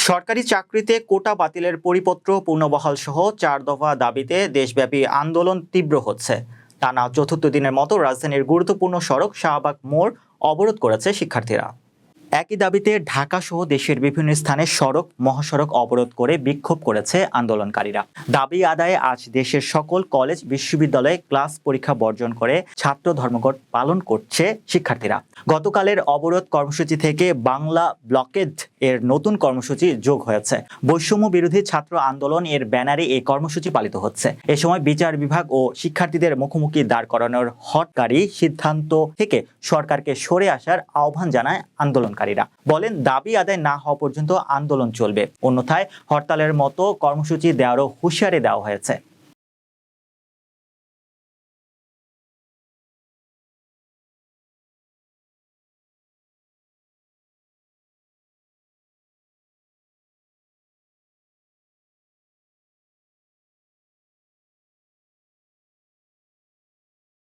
সরকারি চাকরিতে কোটা বাতিলের পরিপত্র পুনর্বহাল সহ ৪ দফা দাবিতে দেশব্যাপী আন্দোলন তীব্র হচ্ছে। টানা চতুর্থ দিনের মতো রাজধানীর গুরুত্বপূর্ণ সড়ক শাহবাগ মোড় অবরোধ করেছে শিক্ষার্থীরা। একই দাবিতে ঢাকা সহ দেশের বিভিন্ন স্থানে সড়ক মহাসড়ক অবরোধ করে বিক্ষোভ করেছে আন্দোলনকারীরা। দাবি আদায়ে আজ দেশের সকল কলেজ বিশ্ববিদ্যালয়ে ক্লাস পরীক্ষা বর্জন করে ছাত্র ধর্মঘট পালন করছে শিক্ষার্থীরা। গতকালের অবরোধ কর্মসূচি থেকে বাংলা ব্লকেড এর নতুন কর্মসূচি যোগ হয়েছে। বৈষম্য বিরোধী ছাত্র আন্দোলন এর ব্যানারে এই কর্মসূচি পালিত হচ্ছে। এ সময় বিচার বিভাগ ও শিক্ষার্থীদের মুখোমুখি দাঁড় করানোর হটকারী সিদ্ধান্ত থেকে সরকারকে সরে আসার আহ্বান জানায় আন্দোলনকারীরা। বলেন, দাবি আদায় না হওয়া পর্যন্ত আন্দোলন চলবে, অন্যথায় হরতালের মতো কর্মসূচি দেওয়ারও হুঁশিয়ারি দেওয়া হয়েছে।